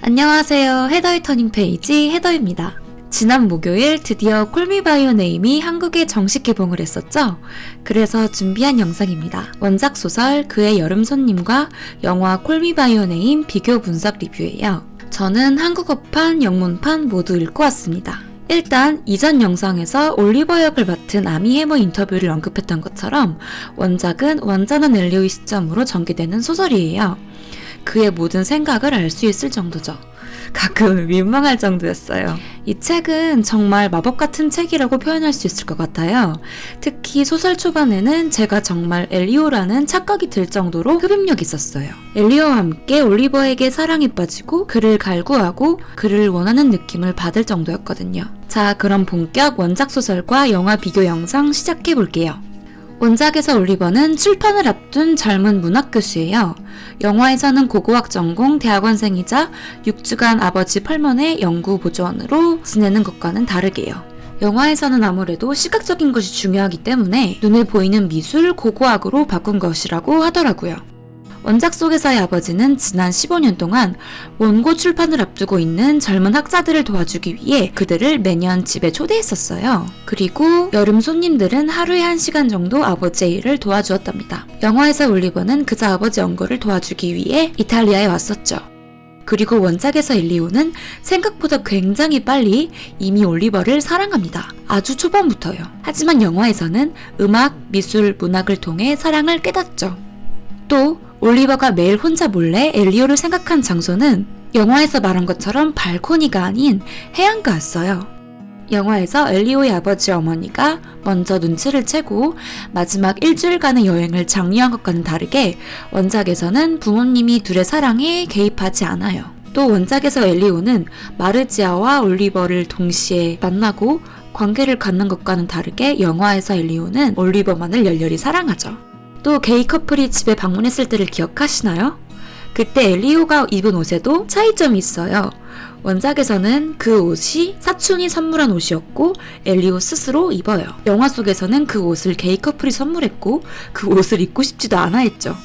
안녕하세요. 헤더의 터닝 페이지 헤더입니다. 지난 목요일 드디어 콜미 바이 유 네임이 한국에 정식 개봉을 했었죠. 그래서 준비한 영상입니다. 원작 소설 그의 여름 손님과 영화 콜미 바이 유 네임 비교 분석 리뷰예요. 저는 한국어판, 영문판 모두 읽고 왔습니다. 일단 이전 영상에서 올리버 역을 맡은 아미 해머 인터뷰를 언급했던 것처럼 원작은 완전한 엘리오의 시점으로 전개되는 소설이에요. 그의 모든 생각을 알 수 있을 정도죠. 가끔 민망할 정도였어요. 이 책은 정말 마법 같은 책이라고 표현할 수 있을 것 같아요. 특히 소설 초반에는 제가 정말 엘리오라는 착각이 들 정도로 흡입력이 있었어요. 엘리오와 함께 올리버에게 사랑에 빠지고 그를 갈구하고 그를 원하는 느낌을 받을 정도였거든요. 자, 그럼 본격 원작 소설과 영화 비교 영상 시작해볼게요. 원작에서 올리버는 출판을 앞둔 젊은 문학 교수예요. 영화에서는 고고학 전공 대학원생이자 6주간 아버지 펄먼의 연구 보조원으로 지내는 것과는 다르게요. 영화에서는 아무래도 시각적인 것이 중요하기 때문에 눈에 보이는 미술 고고학으로 바꾼 것이라고 하더라고요. 원작 속에서의 아버지는 지난 15년 동안 원고 출판을 앞두고 있는 젊은 학자들을 도와주기 위해 그들을 매년 집에 초대했었어요. 그리고 여름 손님들은 하루에 1시간 정도 아버지의 일을 도와주었답니다. 영화에서 올리버는 그저 아버지 연구를 도와주기 위해 이탈리아에 왔었죠. 그리고 원작에서 엘리오는 생각보다 굉장히 빨리 이미 올리버를 사랑합니다. 아주 초반부터요. 하지만 영화에서는 음악, 미술, 문학을 통해 사랑을 깨닫죠. 또 올리버가 매일 혼자 몰래 엘리오를 생각한 장소는 영화에서 말한 것처럼 발코니가 아닌 해안가였어요. 영화에서 엘리오의 아버지 어머니가 먼저 눈치를 채고 마지막 일주일간의 여행을 장려한 것과는 다르게 원작에서는 부모님이 둘의 사랑에 개입하지 않아요. 또 원작에서 엘리오는 마르지아와 올리버를 동시에 만나고 관계를 갖는 것과는 다르게 영화에서 엘리오는 올리버만을 열렬히 사랑하죠. 또 게이 커플이 집에 방문했을 때를 기억하시나요? 그때 엘리오가 입은 옷에도 차이점이 있어요. 원작에서는 그 옷이 사촌이 선물한 옷이었고 엘리오 스스로 입어요. 영화 속에서는 그 옷을 게이 커플이 선물했고 그 옷을 입고 싶지도 않아 했죠.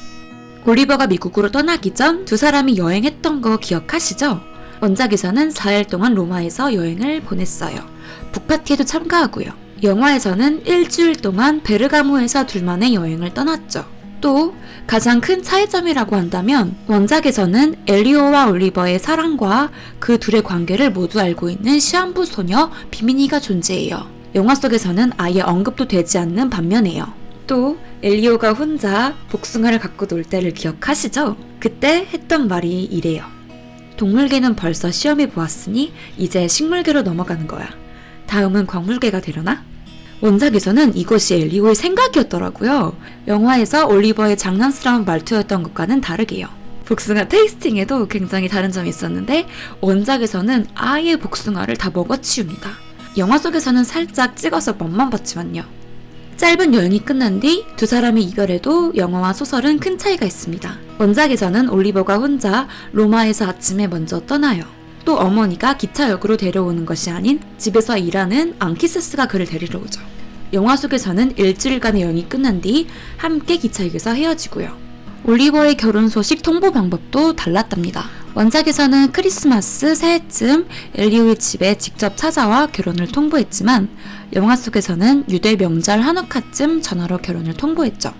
올리버가 미국으로 떠나기 전 두 사람이 여행했던 거 기억하시죠? 원작에서는 4일 동안 로마에서 여행을 보냈어요. 북파티에도 참가하고요. 영화에서는 일주일 동안 베르가모에서 둘만의 여행을 떠났죠. 또 가장 큰 차이점이라고 한다면 원작에서는 엘리오와 올리버의 사랑과 그 둘의 관계를 모두 알고 있는 시한부 소녀 비미니가 존재해요. 영화 속에서는 아예 언급도 되지 않는 반면에요. 또 엘리오가 혼자 복숭아를 갖고 놀 때를 기억하시죠? 그때 했던 말이 이래요. 동물계는 벌써 시험해 보았으니 이제 식물계로 넘어가는 거야. 다음은 광물계가 되려나? 원작에서는 이것이 엘리오의 생각이었더라고요. 영화에서 올리버의 장난스러운 말투였던 것과는 다르게요. 복숭아 테이스팅에도 굉장히 다른 점이 있었는데 원작에서는 아예 복숭아를 다 먹어치웁니다. 영화 속에서는 살짝 찍어서 맛만 봤지만요. 짧은 여행이 끝난 뒤 두 사람이 이별해도 영화와 소설은 큰 차이가 있습니다. 원작에서는 올리버가 혼자 로마에서 아침에 먼저 떠나요. 또 어머니가 기차역으로 데려오는 것이 아닌 집에서 일하는 앙키세스가 그를 데리러 오죠. 영화 속에서는 일주일간의 여행이 끝난 뒤 함께 기차역에서 헤어지고요. 올리버의 결혼 소식 통보 방법도 달랐답니다. 원작에서는 크리스마스, 새해쯤 엘리오의 집에 직접 찾아와 결혼을 통보했지만 영화 속에서는 유대 명절 한우카쯤 전화로 결혼을 통보했죠.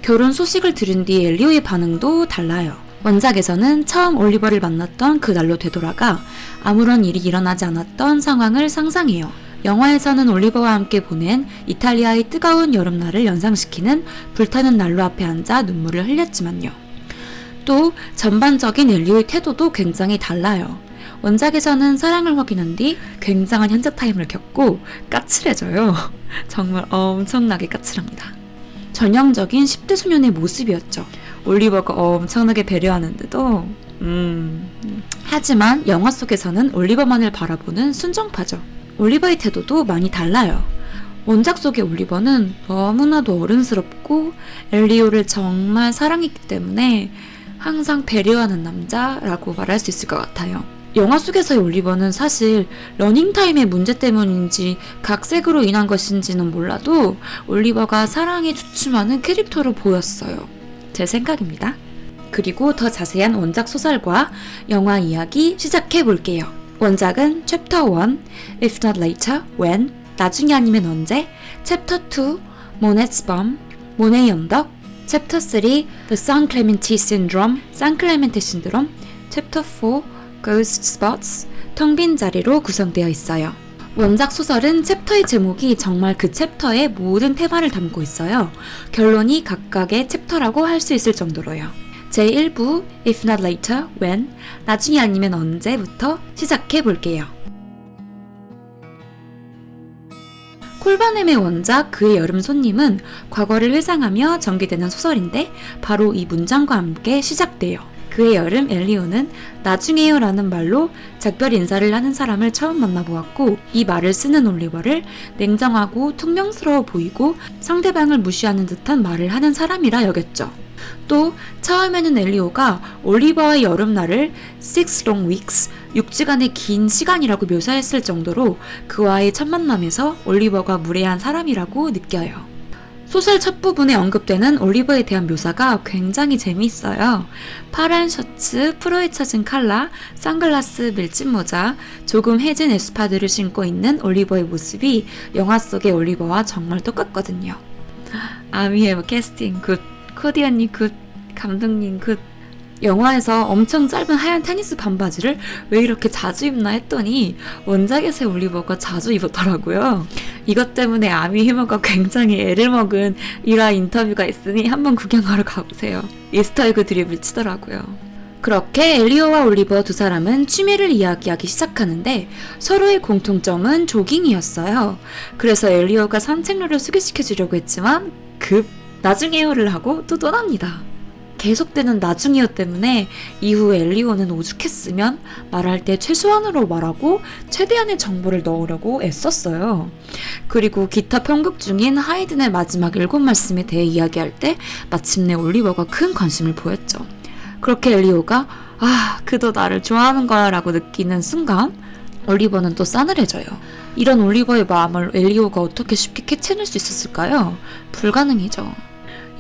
결혼 소식을 들은 뒤 엘리오의 반응도 달라요. 원작에서는 처음 올리버를 만났던 그 날로 되돌아가 아무런 일이 일어나지 않았던 상황을 상상해요. 영화에서는 올리버와 함께 보낸 이탈리아의 뜨거운 여름날을 연상시키는 불타는 난로 앞에 앉아 눈물을 흘렸지만요. 또 전반적인 엘리오의 태도도 굉장히 달라요. 원작에서는 사랑을 확인한 뒤 굉장한 현자 타임을 겪고 까칠해져요. 정말 엄청나게 까칠합니다. 전형적인 10대 소년의 모습이었죠. 올리버가 엄청나게 배려하는데도 하지만 영화 속에서는 올리버만을 바라보는 순정파죠. 올리버의 태도도 많이 달라요. 원작 속의 올리버는 너무나도 어른스럽고 엘리오를 정말 사랑했기 때문에 항상 배려하는 남자라고 말할 수 있을 것 같아요. 영화 속에서의 올리버는 사실 러닝타임의 문제 때문인지 각색으로 인한 것인지는 몰라도 올리버가 사랑에 주춤하는 캐릭터로 보였어요. 제 생각입니다. 그리고 더 자세한 원작 소설과 영화 이야기 시작해 볼게요. 원작은 챕터 1, If Not Later, When, 나중에 아니면 언제, 챕터 2, Monet's Bomb, 모네의 언덕, 챕터 3, The San Clemente Syndrome, 산클레멘테 신드롬, 챕터 4, Ghost Spots, 텅 빈 자리로 구성되어 있어요. 원작 소설은 챕터의 제목이 정말 그 챕터의 모든 테마를 담고 있어요. 결론이 각각의 챕터라고 할 수 있을 정도로요. 제1부 If Not Later, When, 나중에 아니면 언제부터 시작해 볼게요. 콜바넴의 원작 그의 여름 손님은 과거를 회상하며 전개되는 소설인데 바로 이 문장과 함께 시작돼요. 그의 여름 엘리오는 나중에요 라는 말로 작별 인사를 하는 사람을 처음 만나보았고 이 말을 쓰는 올리버를 냉정하고 퉁명스러워 보이고 상대방을 무시하는 듯한 말을 하는 사람이라 여겼죠. 또 처음에는 엘리오가 올리버의 여름날을 6 long weeks, 6주간의 긴 시간이라고 묘사했을 정도로 그와의 첫 만남에서 올리버가 무례한 사람이라고 느껴요. 소설 첫 부분에 언급되는 올리버에 대한 묘사가 굉장히 재미있어요. 파란 셔츠, 프로에 쳐진 칼라, 선글라스, 밀짚 모자, 조금 해진 에스파드를 신고 있는 올리버의 모습이 영화 속의 올리버와 정말 똑같거든요. 아미의 캐스팅 굿, 코디 언니 굿, 감독님 굿. 영화에서 엄청 짧은 하얀 테니스 반바지를 왜 이렇게 자주 입나 했더니 원작에서의 올리버가 자주 입었더라고요. 이것 때문에 아미 히머가 굉장히 애를 먹은 일화 인터뷰가 있으니 한번 구경하러 가보세요. 이스터에그 드립을 치더라고요. 그렇게 엘리오와 올리버 두 사람은 취미를 이야기하기 시작하는데 서로의 공통점은 조깅이었어요. 그래서 엘리오가 산책로를 소개시켜주려고 했지만 나중에요를 하고 또 떠납니다. 계속되는 나중에요 때문에 이후 엘리오는 오죽했으면 말할 때 최소한으로 말하고 최대한의 정보를 넣으려고 애썼어요. 그리고 기타 편곡 중인 하이든의 마지막 7말씀에 대해 이야기할 때 마침내 올리버가 큰 관심을 보였죠. 그렇게 엘리오가 그도 나를 좋아하는 거야 라고 느끼는 순간 올리버는 또 싸늘해져요. 이런 올리버의 마음을 엘리오가 어떻게 쉽게 캐치해낼 수 있었을까요? 불가능이죠.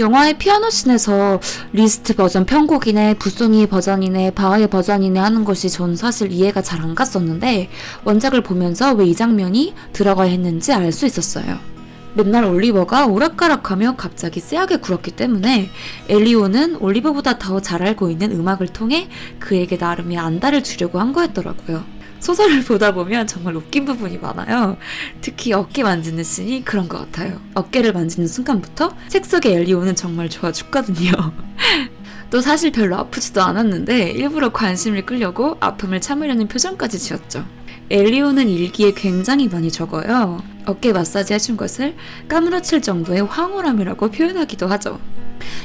영화의 피아노 씬에서 리스트 버전 편곡이네, 부송이 버전이네, 바하의 버전이네 하는 것이 전 사실 이해가 잘 안 갔었는데 원작을 보면서 왜 이 장면이 들어가야 했는지 알 수 있었어요. 맨날 올리버가 오락가락하며 갑자기 쎄하게 굴었기 때문에 엘리오는 올리버보다 더 잘 알고 있는 음악을 통해 그에게 나름의 안달을 주려고 한 거였더라고요. 소설을 보다 보면 정말 웃긴 부분이 많아요. 특히 어깨 만지는 씬이 그런 것 같아요. 어깨를 만지는 순간부터 책 속의 엘리오는 정말 좋아 죽거든요. 또 사실 별로 아프지도 않았는데 일부러 관심을 끌려고 아픔을 참으려는 표정까지 지었죠. 엘리오는 일기에 굉장히 많이 적어요. 어깨 마사지 해준 것을 까무러칠 정도의 황홀함이라고 표현하기도 하죠.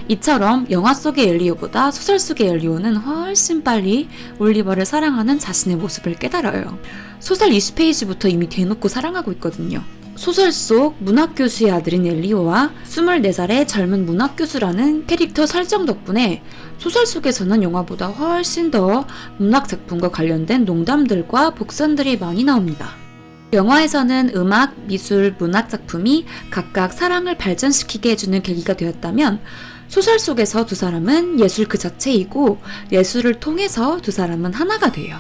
이처럼 영화 속의 엘리오보다 소설 속의 엘리오는 훨씬 빨리 올리버를 사랑하는 자신의 모습을 깨달아요. 소설 20페이지부터 이미 대놓고 사랑하고 있거든요. 소설 속 문학교수의 아들인 엘리오와 24살의 젊은 문학교수라는 캐릭터 설정 덕분에 소설 속에서는 영화보다 훨씬 더 문학작품과 관련된 농담들과 복선들이 많이 나옵니다. 영화에서는 음악, 미술, 문학작품이 각각 사랑을 발전시키게 해주는 계기가 되었다면 소설 속에서 두 사람은 예술 그 자체이고 예술을 통해서 두 사람은 하나가 돼요.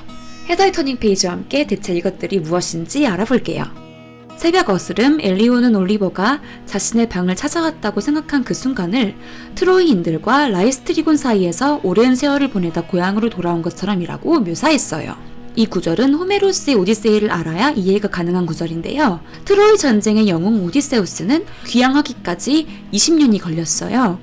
헤더의 터닝 페이지와 함께 대체 이것들이 무엇인지 알아볼게요. 새벽 어스름 엘리오는 올리버가 자신의 방을 찾아왔다고 생각한 그 순간을 트로이인들과 라이스트리곤 사이에서 오랜 세월을 보내다 고향으로 돌아온 것처럼이라고 묘사했어요. 이 구절은 호메로스의 오디세이를 알아야 이해가 가능한 구절인데요. 트로이 전쟁의 영웅 오디세우스는 귀향하기까지 20년이 걸렸어요.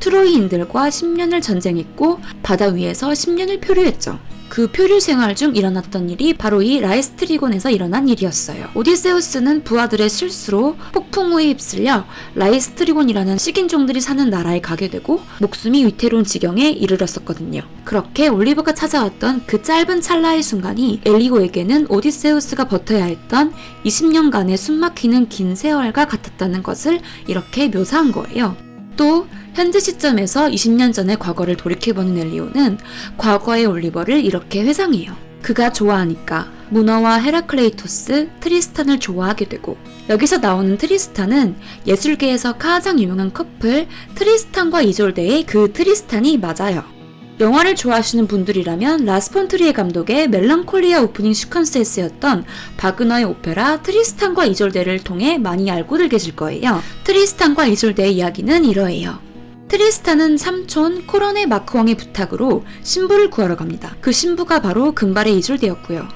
트로이인들과 10년을 전쟁했고 바다 위에서 10년을 표류했죠. 그 표류 생활 중 일어났던 일이 바로 이 라이스트리곤에서 일어난 일이었어요. 오디세우스는 부하들의 실수로 폭풍우에 휩쓸려 라이스트리곤이라는 식인종들이 사는 나라에 가게 되고 목숨이 위태로운 지경에 이르렀었거든요. 그렇게 올리버가 찾아왔던 그 짧은 찰나의 순간이 엘리오에게는 오디세우스가 버텨야 했던 20년간의 숨막히는 긴 세월과 같았다는 것을 이렇게 묘사한 거예요. 또 현재 시점에서 20년 전의 과거를 돌이켜보는 엘리오는 과거의 올리버를 이렇게 회상해요. 그가 좋아하니까 문어와 헤라클레이토스, 트리스탄을 좋아하게 되고 여기서 나오는 트리스탄은 예술계에서 가장 유명한 커플 트리스탄과 이졸데의 그 트리스탄이 맞아요. 영화를 좋아하시는 분들이라면 라스 폰 트리에 감독의 멜랑콜리아 오프닝 시퀀스에 쓰였던 바그너의 오페라 트리스탄과 이졸데를 통해 많이 알고들 계실 거예요. 트리스탄과 이졸데의 이야기는 이러해요. 트리스탄은 삼촌 코런의 마크왕의 부탁으로 신부를 구하러 갑니다. 그 신부가 바로 금발의 이졸데였고요.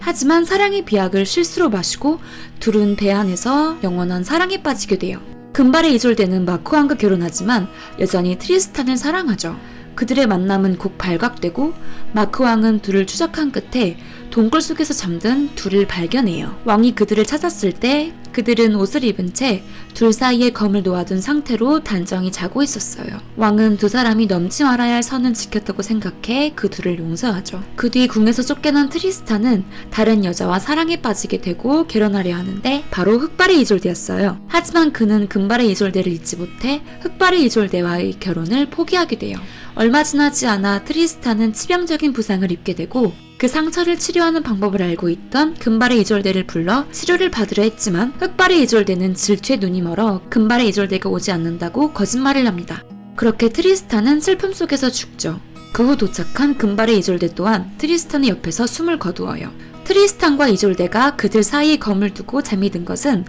하지만 사랑의 비약을 실수로 마시고 둘은 배 안에서 영원한 사랑에 빠지게 돼요. 금발의 이졸데는 마크왕과 결혼하지만 여전히 트리스탄을 사랑하죠. 그들의 만남은 곧 발각되고 마크왕은 둘을 추적한 끝에 동굴 속에서 잠든 둘을 발견해요. 왕이 그들을 찾았을 때 그들은 옷을 입은 채 둘 사이에 검을 놓아둔 상태로 단정히 자고 있었어요. 왕은 두 사람이 넘지 말아야 할 선을 지켰다고 생각해 그 둘을 용서하죠. 그 뒤 궁에서 쫓겨난 트리스탄은 다른 여자와 사랑에 빠지게 되고 결혼하려 하는데 바로 흑발의 이졸데였어요. 하지만 그는 금발의 이졸데를 잊지 못해 흑발의 이졸데와의 결혼을 포기하게 돼요. 얼마 지나지 않아 트리스탄은 치명적인 부상을 입게 되고 그 상처를 치료하는 방법을 알고 있던 금발의 이졸데를 불러 치료를 받으려 했지만 흑발의 이졸데는 질투에 눈이 멀어 금발의 이졸데가 오지 않는다고 거짓말을 합니다. 그렇게 트리스탄은 슬픔 속에서 죽죠. 그 후 도착한 금발의 이졸데 또한 트리스탄의 옆에서 숨을 거두어요. 트리스탄과 이졸데가 그들 사이에 검을 두고 잠이 든 것은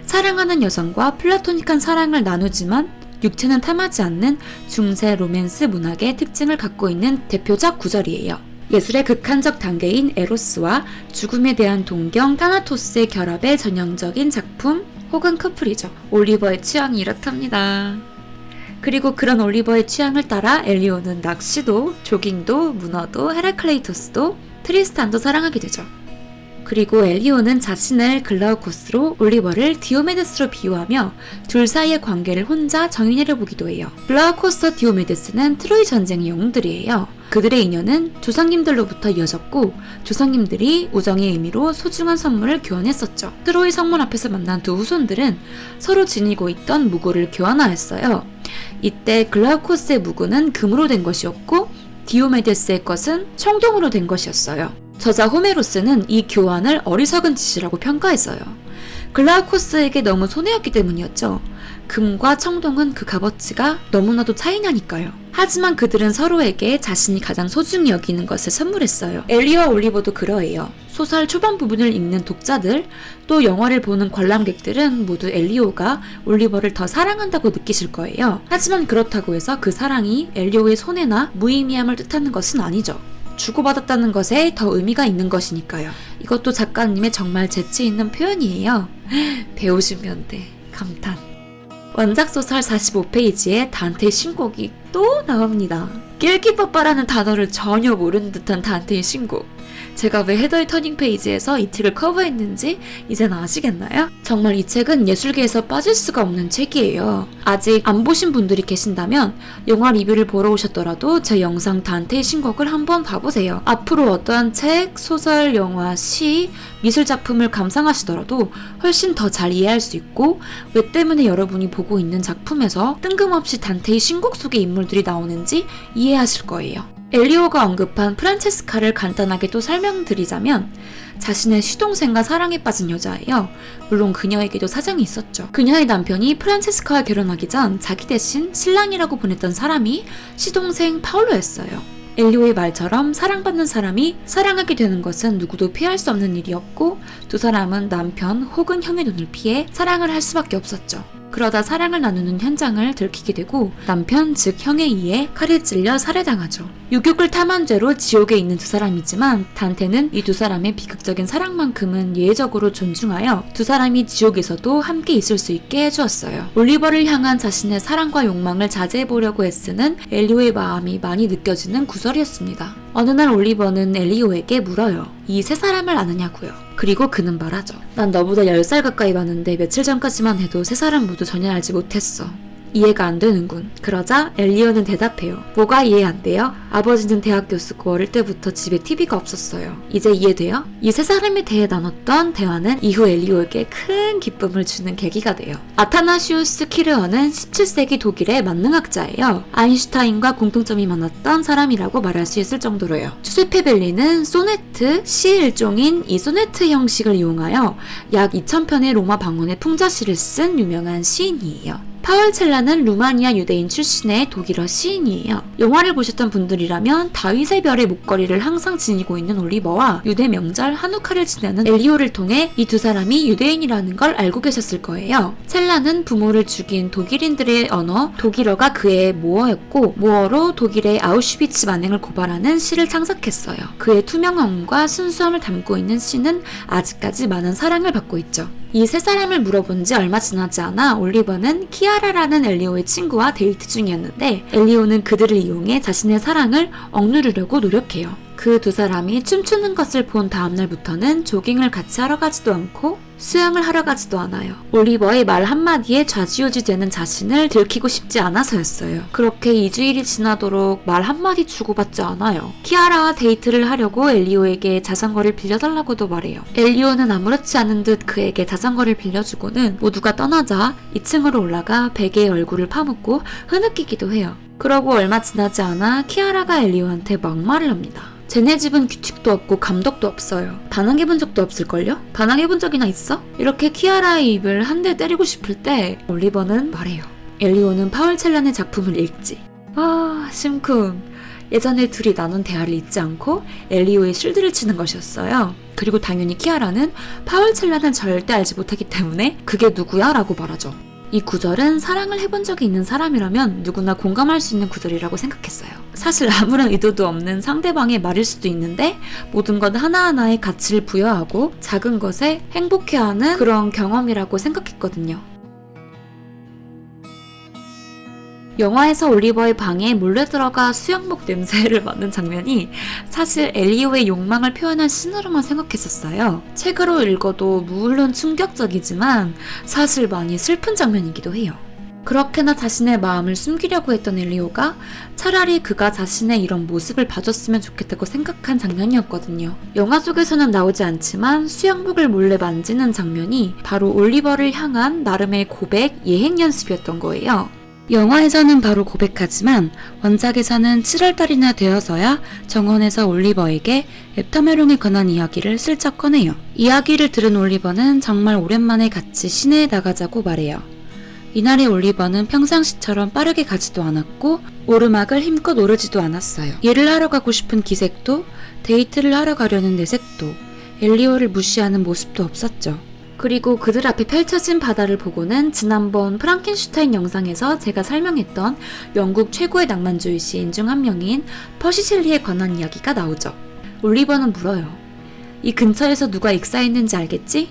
사랑하는 여성과 플라토닉한 사랑을 나누지만 육체는 탐하지 않는 중세 로맨스 문학의 특징을 갖고 있는 대표적 구절이에요. 예술의 극한적 단계인 에로스와 죽음에 대한 동경 타나토스의 결합의 전형적인 작품 혹은 커플이죠. 올리버의 취향이 이렇답니다. 그리고 그런 올리버의 취향을 따라 엘리오는 낚시도, 조깅도, 문어도, 헤라클레이토스도, 트리스탄도 사랑하게 되죠. 그리고 엘리오는 자신을 글라우코스로 올리버를 디오메데스로 비유하며 둘 사이의 관계를 혼자 정의내려 보기도 해요. 글라우코스와 디오메데스는 트로이 전쟁의 영웅들이에요. 그들의 인연은 조상님들로부터 이어졌고 조상님들이 우정의 의미로 소중한 선물을 교환했었죠. 트로이 성문 앞에서 만난 두 후손들은 서로 지니고 있던 무구를 교환하였어요. 이때 글라우코스의 무구는 금으로 된 것이었고 디오메데스의 것은 청동으로 된 것이었어요. 저자 호메로스는 이 교환을 어리석은 짓이라고 평가했어요. 글라우코스에게 너무 손해였기 때문이었죠. 금과 청동은 그 값어치가 너무나도 차이나니까요. 하지만 그들은 서로에게 자신이 가장 소중히 여기는 것을 선물했어요. 엘리와 올리버도 그러해요. 소설 초반 부분을 읽는 독자들, 또 영화를 보는 관람객들은 모두 엘리오가 올리버를 더 사랑한다고 느끼실 거예요. 하지만 그렇다고 해서 그 사랑이 엘리오의 손해나 무의미함을 뜻하는 것은 아니죠. 주고받았다는 것에 더 의미가 있는 것이니까요. 이것도 작가님의 정말 재치 있는 표현이에요. 배우시면 돼. 감탄. 원작 소설 45페이지에 단테의 신곡이 또 나옵니다. 낄끼빠빠라는 단어를 전혀 모르는 듯한 단테의 신곡. 제가 왜 헤더의 터닝 페이지에서 이 책을 커버했는지 이젠 아시겠나요? 정말 이 책은 예술계에서 빠질 수가 없는 책이에요. 아직 안 보신 분들이 계신다면 영화 리뷰를 보러 오셨더라도 제 영상 단테의 신곡을 한번 봐보세요. 앞으로 어떠한 책, 소설, 영화, 시, 미술작품을 감상하시더라도 훨씬 더 잘 이해할 수 있고 왜 때문에 여러분이 보고 있는 작품에서 뜬금없이 단테의 신곡 속의 인물들이 나오는지 이해하실 거예요. 엘리오가 언급한 프란체스카를 간단하게 또 설명드리자면 자신의 시동생과 사랑에 빠진 여자예요. 물론 그녀에게도 사정이 있었죠. 그녀의 남편이 프란체스카와 결혼하기 전 자기 대신 신랑이라고 보냈던 사람이 시동생 파울로였어요. 엘리오의 말처럼 사랑받는 사람이 사랑하게 되는 것은 누구도 피할 수 없는 일이었고 두 사람은 남편 혹은 형의 눈을 피해 사랑을 할 수밖에 없었죠. 그러다 사랑을 나누는 현장을 들키게 되고 남편 즉 형에 의해 칼에 찔려 살해당하죠. 유격을 탐한 죄로 지옥에 있는 두 사람이지만 단테는 이 두 사람의 비극적인 사랑만큼은 예외적으로 존중하여 두 사람이 지옥에서도 함께 있을 수 있게 해주었어요. 올리버를 향한 자신의 사랑과 욕망을 자제해보려고 애쓰는 엘리오의 마음이 많이 느껴지는 구절이었습니다. 어느 날 올리버는 엘리오에게 물어요. 이 세 사람을 아느냐고요. 그리고 그는 말하죠. 난 너보다 10살 가까이 봤는데 며칠 전까지만 해도 세 사람 모두 전혀 알지 못했어. 이해가 안 되는군. 그러자 엘리오는 대답해요. 뭐가 이해 안 돼요? 아버지는 대학 교수고 어릴 때부터 집에 TV가 없었어요. 이제 이해돼요? 이 세 사람에 대해 나눴던 대화는 이후 엘리오에게 큰 기쁨을 주는 계기가 돼요. 아타나시우스 키르어는 17세기 독일의 만능학자예요. 아인슈타인과 공통점이 많았던 사람이라고 말할 수 있을 정도로요. 주세페 벨리는 소네트, 시 일종인 이 소네트 형식을 이용하여 약 2000편의 로마 방언의 풍자시를 쓴 유명한 시인이에요. 파울첼라는 루마니아 유대인 출신의 독일어 시인이에요. 영화를 보셨던 분들이라면 다윗의 별의 목걸이를 항상 지니고 있는 올리버와 유대 명절 하누카를 지내는 엘리오를 통해 이 두 사람이 유대인이라는 걸 알고 계셨을 거예요. 첼라는 부모를 죽인 독일인들의 언어 독일어가 그의 모어였고, 모어로 독일의 아우슈비츠 만행을 고발하는 시를 창작했어요. 그의 투명함과 순수함을 담고 있는 시는 아직까지 많은 사랑을 받고 있죠. 이 세 사람을 물어본 지 얼마 지나지 않아 올리버는 키아라라는 엘리오의 친구와 데이트 중이었는데, 엘리오는 그들을 이용해 자신의 사랑을 억누르려고 노력해요. 그 두 사람이 춤추는 것을 본 다음날부터는 조깅을 같이 하러 가지도 않고 수영을 하러 가지도 않아요. 올리버의 말 한마디에 좌지우지 되는 자신을 들키고 싶지 않아서였어요. 그렇게 2주일이 지나도록 말 한마디 주고받지 않아요. 키아라와 데이트를 하려고 엘리오에게 자전거를 빌려달라고도 말해요. 엘리오는 아무렇지 않은 듯 그에게 자전거를 빌려주고는 모두가 떠나자 2층으로 올라가 베개에 얼굴을 파묻고 흐느끼기도 해요. 그러고 얼마 지나지 않아 키아라가 엘리오한테 막말을 합니다. 쟤네 집은 규칙도 없고 감독도 없어요. 반항해본 적도 없을걸요? 반항해본 적이나 있어? 이렇게 키아라의 입을 한 대 때리고 싶을 때 올리버는 말해요. 엘리오는 파울첼란의 작품을 읽지. 심쿵. 예전에 둘이 나눈 대화를 잊지 않고 엘리오의 실드를 치는 것이었어요. 그리고 당연히 키아라는 파울첼란은 절대 알지 못하기 때문에 그게 누구야? 라고 말하죠. 이 구절은 사랑을 해본 적이 있는 사람이라면 누구나 공감할 수 있는 구절이라고 생각했어요. 사실 아무런 의도도 없는 상대방의 말일 수도 있는데 모든 것 하나하나에 가치를 부여하고 작은 것에 행복해하는 그런 경험이라고 생각했거든요. 영화에서 올리버의 방에 몰래 들어가 수영복 냄새를 맡는 장면이 사실 엘리오의 욕망을 표현한 신으로만 생각했었어요. 책으로 읽어도 물론 충격적이지만 사실 많이 슬픈 장면이기도 해요. 그렇게나 자신의 마음을 숨기려고 했던 엘리오가 차라리 그가 자신의 이런 모습을 봐줬으면 좋겠다고 생각한 장면이었거든요. 영화 속에서는 나오지 않지만 수영복을 몰래 만지는 장면이 바로 올리버를 향한 나름의 고백, 예행 연습이었던 거예요. 영화에서는 바로 고백하지만 원작에서는 7월달이나 되어서야 정원에서 올리버에게 앱타메롱에 관한 이야기를 슬쩍 꺼내요. 이야기를 들은 올리버는 정말 오랜만에 같이 시내에 나가자고 말해요. 이날의 올리버는 평상시처럼 빠르게 가지도 않았고 오르막을 힘껏 오르지도 않았어요. 일을 하러 가고 싶은 기색도 데이트를 하러 가려는 내색도 엘리오를 무시하는 모습도 없었죠. 그리고 그들 앞에 펼쳐진 바다를 보고는 지난번 프랑켄슈타인 영상에서 제가 설명했던 영국 최고의 낭만주의 시인 중 한 명인 퍼시 셸리에 관한 이야기가 나오죠. 올리버는 물어요. 이 근처에서 누가 익사했는지 알겠지?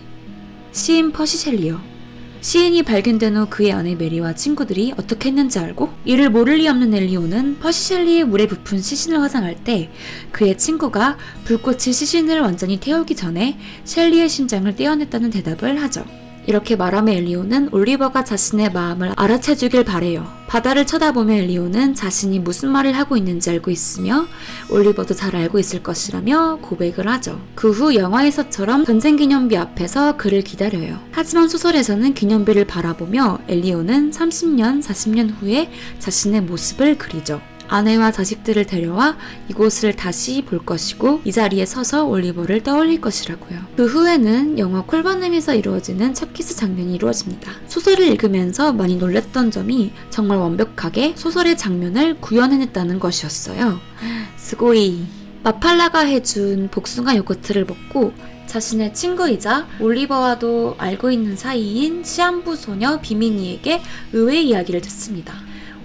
시인 퍼시 셸리요. 시인이 발견된 후 그의 아내 메리와 친구들이 어떻게 했는지 알고? 이를 모를 리 없는 엘리오는 퍼시 셸리의 물에 부푼 시신을 화장할 때 그의 친구가 불꽃이 시신을 완전히 태우기 전에 셸리의 심장을 떼어냈다는 대답을 하죠. 이렇게 말하며 엘리오는 올리버가 자신의 마음을 알아채주길 바래요. 바다를 쳐다보며 엘리오는 자신이 무슨 말을 하고 있는지 알고 있으며 올리버도 잘 알고 있을 것이라며 고백을 하죠. 그 후 영화에서처럼 전쟁기념비 앞에서 그를 기다려요. 하지만 소설에서는 기념비를 바라보며 엘리오는 30년, 40년 후에 자신의 모습을 그리죠. 아내와 자식들을 데려와 이곳을 다시 볼 것이고 이 자리에 서서 올리버를 떠올릴 것이라고요. 그 후에는 영화 콜바넴에서 이루어지는 첫 키스 장면이 이루어집니다. 소설을 읽으면서 많이 놀랐던 점이 정말 완벽하게 소설의 장면을 구현해냈다는 것이었어요. 스고이. 마팔라가 해준 복숭아 요거트를 먹고 자신의 친구이자 올리버와도 알고 있는 사이인 시한부 소녀 비미니에게 의외의 이야기를 듣습니다.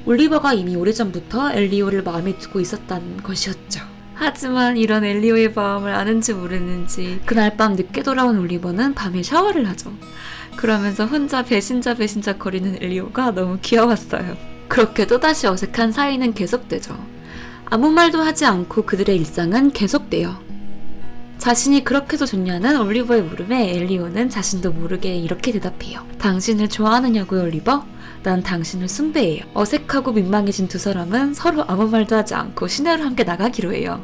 올리버가 이미 오래전부터 엘리오를 마음에 두고 있었다는 것이었죠. 하지만 이런 엘리오의 마음을 아는지 모르는지 그날 밤 늦게 돌아온 올리버는 밤에 샤워를 하죠. 그러면서 혼자 배신자 거리는 엘리오가 너무 귀여웠어요. 그렇게 또다시 어색한 사이는 계속되죠. 아무 말도 하지 않고 그들의 일상은 계속돼요. 자신이 그렇게도 좋냐는 올리버의 물음에 엘리오는 자신도 모르게 이렇게 대답해요. 당신을 좋아하느냐고요, 올리버? 난 당신을 숭배해요. 어색하고 민망해진 두 사람은 서로 아무 말도 하지 않고 시내로 함께 나가기로 해요.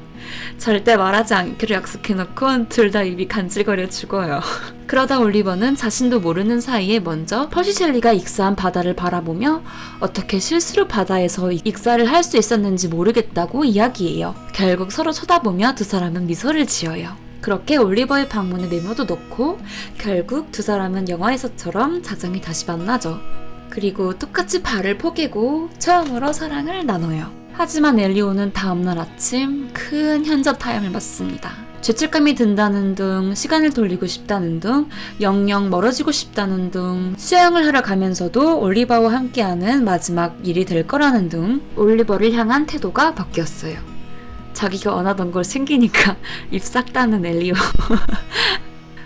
절대 말하지 않기로 약속해놓고 둘 다 입이 간질거려 죽어요. 그러다 올리버는 자신도 모르는 사이에 먼저 퍼시 셸리가 익사한 바다를 바라보며 어떻게 실수로 바다에서 익사를 할 수 있었는지 모르겠다고 이야기해요. 결국 서로 쳐다보며 두 사람은 미소를 지어요. 그렇게 올리버의 방문에 메모도 넣고 결국 두 사람은 영화에서처럼 자정에 다시 만나죠. 그리고 똑같이 발을 포개고 처음으로 사랑을 나눠요. 하지만 엘리오는 다음날 아침 큰 현자 타임을 맞습니다. 죄책감이 든다는 둥, 시간을 돌리고 싶다는 둥, 영영 멀어지고 싶다는 둥, 수영을 하러 가면서도 올리버와 함께하는 마지막 일이 될 거라는 둥, 올리버를 향한 태도가 바뀌었어요. 자기가 원하던 걸 챙기니까 입 싹 닫는 엘리오.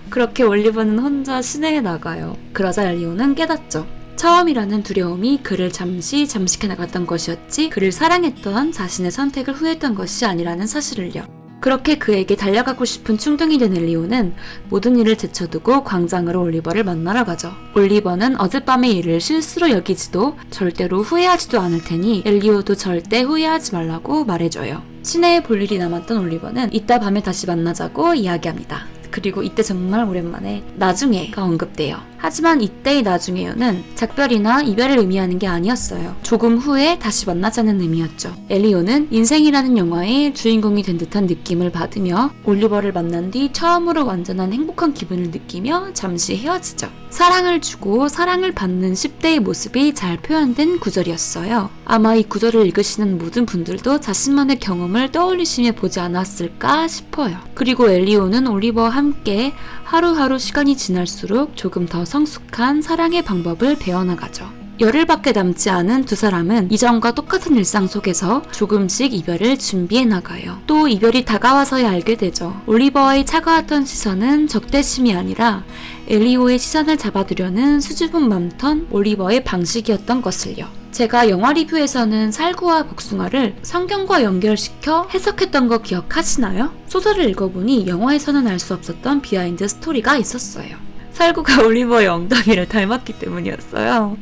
그렇게 올리버는 혼자 시내에 나가요. 그러자 엘리오는 깨닫죠. 처음이라는 두려움이 그를 잠시 잠식해 나갔던 것이었지 그를 사랑했던 자신의 선택을 후회했던 것이 아니라는 사실을요. 그렇게 그에게 달려가고 싶은 충동이 된 엘리오는 모든 일을 제쳐두고 광장으로 올리버를 만나러 가죠. 올리버는 어젯밤의 일을 실수로 여기지도 절대로 후회하지도 않을 테니 엘리오도 절대 후회하지 말라고 말해줘요. 시내에 볼 일이 남았던 올리버는 이따 밤에 다시 만나자고 이야기합니다. 그리고 이때 정말 오랜만에 나중에가 언급돼요. 하지만 이때의 나중에요는 작별이나 이별을 의미하는 게 아니었어요. 조금 후에 다시 만나자는 의미였죠. 엘리오는 인생이라는 영화의 주인공이 된 듯한 느낌을 받으며 올리버를 만난 뒤 처음으로 완전한 행복한 기분을 느끼며 잠시 헤어지죠. 사랑을 주고 사랑을 받는 10대의 모습이 잘 표현된 구절이었어요. 아마 이 구절을 읽으시는 모든 분들도 자신만의 경험을 떠올리시며 보지 않았을까 싶어요. 그리고 엘리오는 올리버와 함께 하루하루 시간이 지날수록 조금 더 성숙한 사랑의 방법을 배워나가죠. 열흘밖에 남지 않은 두 사람은 이전과 똑같은 일상 속에서 조금씩 이별을 준비해 나가요. 또 이별이 다가와서야 알게 되죠. 올리버와의 차가웠던 시선은 적대심이 아니라 엘리오의 시선을 잡아두려는 수줍은 맘턴 올리버의 방식이었던 것을요. 제가 영화 리뷰에서는 살구와 복숭아를 성경과 연결시켜 해석했던 거 기억하시나요? 소설을 읽어보니 영화에서는 알 수 없었던 비하인드 스토리가 있었어요. 살구가 올리버의 엉덩이를 닮았기 때문이었어요.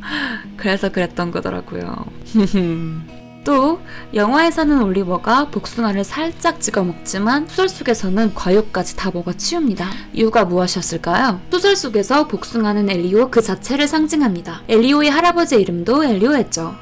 그래서 그랬던 거더라고요. 또 영화에서는 올리버가 복숭아를 살짝 찍어 먹지만 소설 속에서는 과육까지 다 먹어 치웁니다. 이유가 무엇이었을까요? 소설 속에서 복숭아는 엘리오 그 자체를 상징합니다. 엘리오의 할아버지의 이름도 엘리오였죠.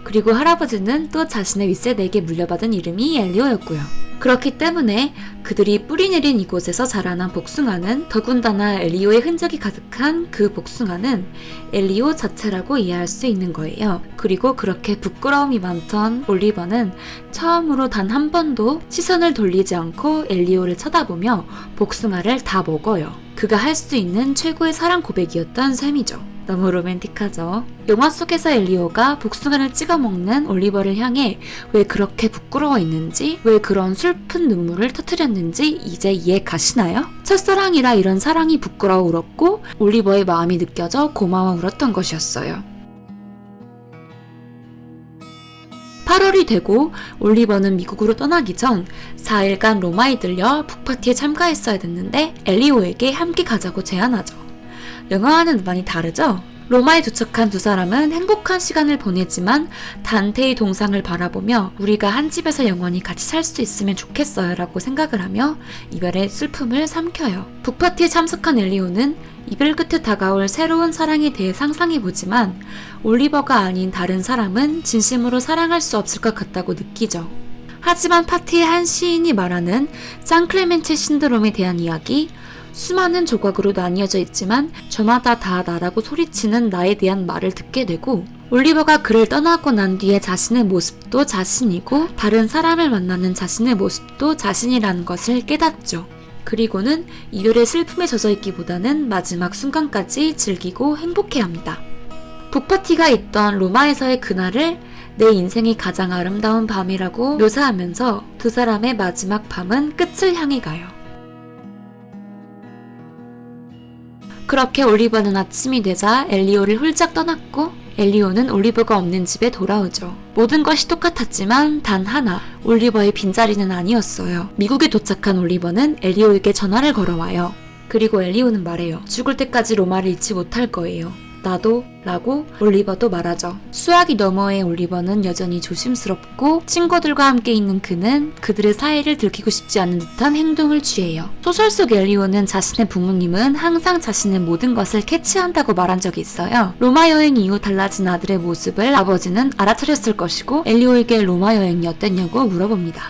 그리고 할아버지는 또 자신의 윗세대에게 물려받은 이름이 엘리오였고요. 그렇기 때문에 그들이 뿌리 내린 이곳에서 자라난 복숭아는 더군다나 엘리오의 흔적이 가득한 그 복숭아는 엘리오 자체라고 이해할 수 있는 거예요. 그리고 그렇게 부끄러움이 많던 올리버는 처음으로 단 한 번도 시선을 돌리지 않고 엘리오를 쳐다보며 복숭아를 다 먹어요. 그가 할 수 있는 최고의 사랑 고백이었던 셈이죠. 너무 로맨틱하죠? 영화 속에서 엘리오가 복숭아를 찍어 먹는 올리버를 향해 왜 그렇게 부끄러워했는지, 왜 그런 슬픈 눈물을 터뜨렸는지 이제 이해 가시나요? 첫사랑이라 이런 사랑이 부끄러워 울었고 올리버의 마음이 느껴져 고마워 울었던 것이었어요. 8월이 되고 올리버는 미국으로 떠나기 전 4일간 로마에 들려 북파티에 참가했어야 됐는데 엘리오에게 함께 가자고 제안하죠. 영화와는 많이 다르죠? 로마에 도착한 두 사람은 행복한 시간을 보내지만 단테의 동상을 바라보며 우리가 한 집에서 영원히 같이 살 수 있으면 좋겠어요 라고 생각을 하며 이별의 슬픔을 삼켜요. 북파티에 참석한 엘리오는 이별 끝에 다가올 새로운 사랑에 대해 상상해보지만 올리버가 아닌 다른 사람은 진심으로 사랑할 수 없을 것 같다고 느끼죠. 하지만 파티의 한 시인이 말하는 산클레멘체 신드롬에 대한 이야기, 수많은 조각으로 나뉘어져 있지만 저마다 다 나라고 소리치는 나에 대한 말을 듣게 되고 올리버가 그를 떠나고 난 뒤에 자신의 모습도 자신이고 다른 사람을 만나는 자신의 모습도 자신이라는 것을 깨닫죠. 그리고는 이별의 슬픔에 젖어 있기보다는 마지막 순간까지 즐기고 행복해합니다. 북파티가 있던 로마에서의 그날을 내 인생이 가장 아름다운 밤이라고 묘사하면서 두 사람의 마지막 밤은 끝을 향해 가요. 그렇게 올리버는 아침이 되자 엘리오를 훌쩍 떠났고 엘리오는 올리버가 없는 집에 돌아오죠. 모든 것이 똑같았지만 단 하나, 올리버의 빈자리는 아니었어요. 미국에 도착한 올리버는 엘리오에게 전화를 걸어와요. 그리고 엘리오는 말해요. 죽을 때까지 로마를 잊지 못할 거예요. 나도 라고 올리버도 말하죠. 수화기 너머의 올리버는 여전히 조심스럽고 친구들과 함께 있는 그는 그들의 사이를 들키고 싶지 않은 듯한 행동을 취해요. 소설 속 엘리오는 자신의 부모님은 항상 자신의 모든 것을 캐치한다고 말한 적이 있어요. 로마 여행 이후 달라진 아들의 모습을 아버지는 알아차렸을 것이고 엘리오에게 로마 여행이 어땠냐고 물어봅니다.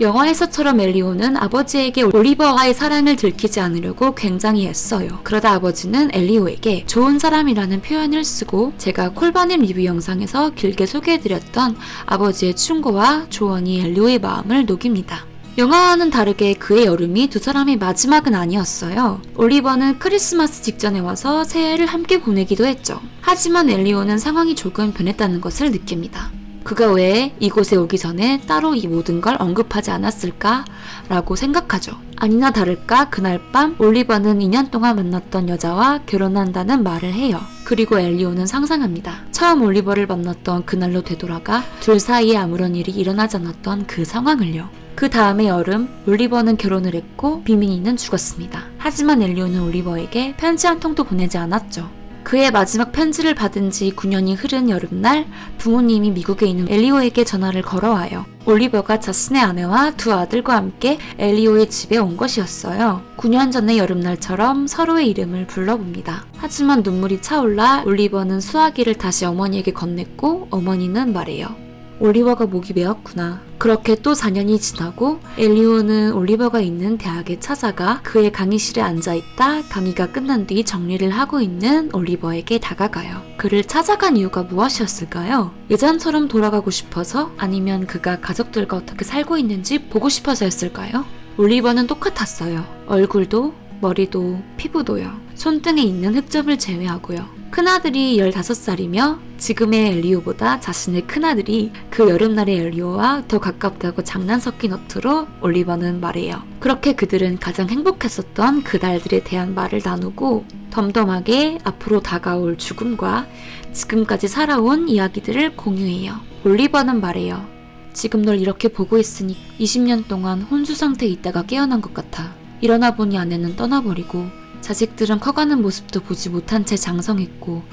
영화에서처럼 엘리오는 아버지에게 올리버와의 사랑을 들키지 않으려고 굉장히 애써요. 그러다 아버지는 엘리오에게 좋은 사람이라는 표현을 쓰고 제가 콜바님 리뷰 영상에서 길게 소개해드렸던 아버지의 충고와 조언이 엘리오의 마음을 녹입니다. 영화와는 다르게 그의 여름이 두 사람의 마지막은 아니었어요. 올리버는 크리스마스 직전에 와서 새해를 함께 보내기도 했죠. 하지만 엘리오는 상황이 조금 변했다는 것을 느낍니다. 그가 왜 이곳에 오기 전에 따로 이 모든 걸 언급하지 않았을까? 라고 생각하죠. 아니나 다를까 그날 밤 올리버는 2년 동안 만났던 여자와 결혼한다는 말을 해요. 그리고 엘리오는 상상합니다. 처음 올리버를 만났던 그날로 되돌아가 둘 사이에 아무런 일이 일어나지 않았던 그 상황을요. 그 다음의 여름 올리버는 결혼을 했고 비미니는 죽었습니다. 하지만 엘리오는 올리버에게 편지 한 통도 보내지 않았죠. 그의 마지막 편지를 받은 지 9년이 흐른 여름날 부모님이 미국에 있는 엘리오에게 전화를 걸어와요. 올리버가 자신의 아내와 두 아들과 함께 엘리오의 집에 온 것이었어요. 9년 전의 여름날처럼 서로의 이름을 불러봅니다. 하지만 눈물이 차올라 올리버는 수화기를 다시 어머니에게 건넸고 어머니는 말해요. 올리버가 목이 메었구나. 그렇게 또 4년이 지나고 엘리오는 올리버가 있는 대학에 찾아가 그의 강의실에 앉아있다 강의가 끝난 뒤 정리를 하고 있는 올리버에게 다가가요. 그를 찾아간 이유가 무엇이었을까요? 예전처럼 돌아가고 싶어서? 아니면 그가 가족들과 어떻게 살고 있는지 보고 싶어서였을까요? 올리버는 똑같았어요. 얼굴도 머리도 피부도요. 손등에 있는 흑점을 제외하고요. 큰아들이 15살이며 지금의 엘리오보다 자신의 큰아들이 그 여름날의 엘리오와 더 가깝다고 장난 섞인 어투로 올리버는 말해요. 그렇게 그들은 가장 행복했었던 그날들에 대한 말을 나누고 덤덤하게 앞으로 다가올 죽음과 지금까지 살아온 이야기들을 공유해요. 올리버는 말해요. 지금 널 이렇게 보고 있으니 20년 동안 혼수 상태에 있다가 깨어난 것 같아. 일어나 보니 아내는 떠나버리고 자식들은 커가는 모습도 보지 못한 채 장성했고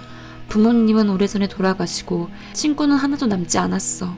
부모님은 오래전에 돌아가시고 친구는 하나도 남지 않았어.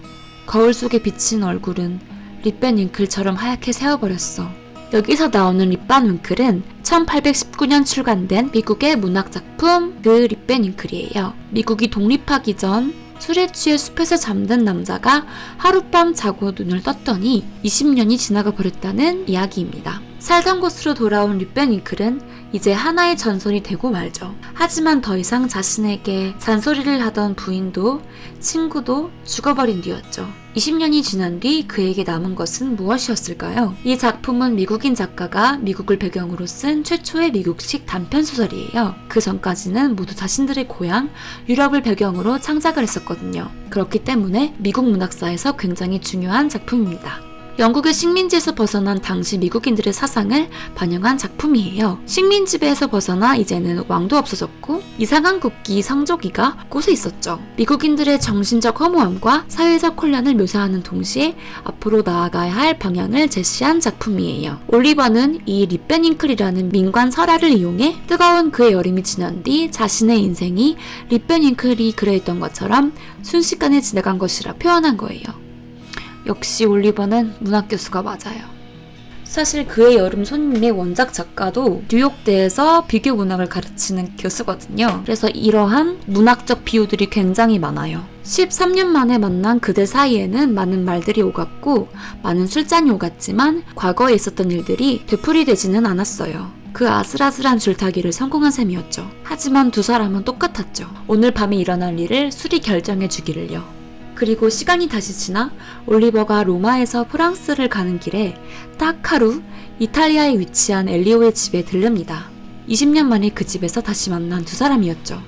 거울 속에 비친 얼굴은 립밴 윙클처럼 하얗게 새어버렸어. 여기서 나오는 립밴 윙클은 1819년 출간된 미국의 문학작품 그 립밴 윙클이에요. 미국이 독립하기 전 술에 취해 숲에서 잠든 남자가 하룻밤 자고 눈을 떴더니 20년이 지나가 버렸다는 이야기입니다. 살던 곳으로 돌아온 립밴 윙클은 이제 하나의 전설이 되고 말죠. 하지만 더 이상 자신에게 잔소리를 하던 부인도 친구도 죽어버린 뒤였죠. 20년이 지난 뒤 그에게 남은 것은 무엇이었을까요? 이 작품은 미국인 작가가 미국을 배경으로 쓴 최초의 미국식 단편소설이에요. 그 전까지는 모두 자신들의 고향 유럽을 배경으로 창작을 했었거든요. 그렇기 때문에 미국 문학사에서 굉장히 중요한 작품입니다. 영국의 식민지에서 벗어난 당시 미국인들의 사상을 반영한 작품이에요. 식민지배에서 벗어나 이제는 왕도 없어졌고 이상한 국기 상조기가 곳에 있었죠. 미국인들의 정신적 허무함과 사회적 혼란을 묘사하는 동시에 앞으로 나아가야 할 방향을 제시한 작품이에요. 올리버는 이 립밴 윙클이라는 민관 설화를 이용해 뜨거운 그의 여름이 지난 뒤 자신의 인생이 립밴 윙클이 그려있던 것처럼 순식간에 지나간 것이라 표현한 거예요. 역시 올리버는 문학 교수가 맞아요. 사실 그의 여름 손님의 원작 작가도 뉴욕대에서 비교 문학을 가르치는 교수거든요. 그래서 이러한 문학적 비유들이 굉장히 많아요. 13년 만에 만난 그들 사이에는 많은 말들이 오갔고 많은 술잔이 오갔지만 과거에 있었던 일들이 되풀이되지는 않았어요. 그 아슬아슬한 줄타기를 성공한 셈이었죠. 하지만 두 사람은 똑같았죠. 오늘 밤에 일어날 일을 술이 결정해 주기를요. 그리고 시간이 다시 지나 올리버가 로마에서 프랑스를 가는 길에 딱 하루 이탈리아에 위치한 엘리오의 집에 들릅니다. 20년 만에 그 집에서 다시 만난 두 사람이었죠.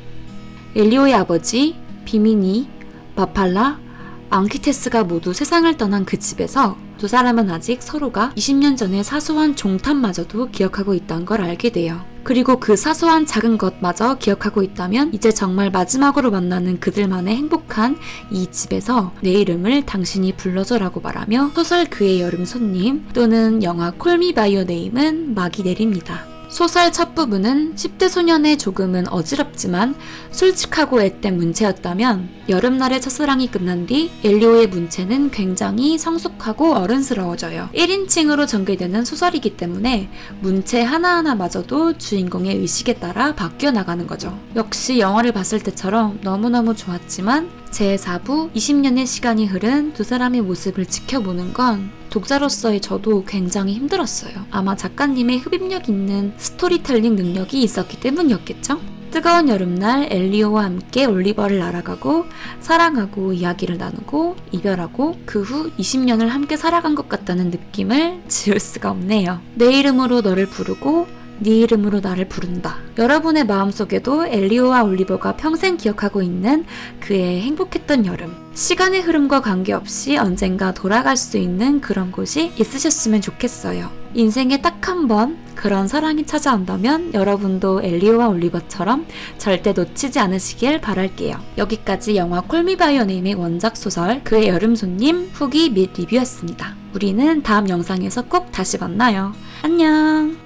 엘리오의 아버지, 비미니, 마팔라, 앙키테스가 모두 세상을 떠난 그 집에서 두 사람은 아직 서로가 20년 전의 사소한 종탄마저도 기억하고 있다는 걸 알게 돼요. 그리고 그 사소한 작은 것마저 기억하고 있다면 이제 정말 마지막으로 만나는 그들만의 행복한 이 집에서 내 이름을 당신이 불러줘라고 말하며 소설 그의 여름 손님 또는 영화 콜 미 바이 유 네임은 막이 내립니다. 소설 첫 부분은 10대 소년의 조금은 어지럽지만 솔직하고 앳된 문체였다면 여름날의 첫사랑이 끝난 뒤 엘리오의 문체는 굉장히 성숙하고 어른스러워져요. 1인칭으로 전개되는 소설이기 때문에 문체 하나하나마저도 주인공의 의식에 따라 바뀌어 나가는 거죠. 역시 영화를 봤을 때처럼 너무너무 좋았지만 제4부 20년의 시간이 흐른 두 사람의 모습을 지켜보는 건 독자로서의 저도 굉장히 힘들었어요. 아마 작가님의 흡입력 있는 스토리텔링 능력이 있었기 때문이었겠죠? 뜨거운 여름날 엘리오와 함께 올리버를 알아가고 사랑하고 이야기를 나누고 이별하고 그 후 20년을 함께 살아간 것 같다는 느낌을 지울 수가 없네요. 내 이름으로 너를 부르고 네 이름으로 나를 부른다. 여러분의 마음속에도 엘리오와 올리버가 평생 기억하고 있는 그의 행복했던 여름. 시간의 흐름과 관계없이 언젠가 돌아갈 수 있는 그런 곳이 있으셨으면 좋겠어요. 인생에 딱 한 번 그런 사랑이 찾아온다면 여러분도 엘리오와 올리버처럼 절대 놓치지 않으시길 바랄게요. 여기까지 영화 콜미 바이 유 네임의 원작 소설 그의 여름 손님 후기 및 리뷰였습니다. 우리는 다음 영상에서 꼭 다시 만나요. 안녕.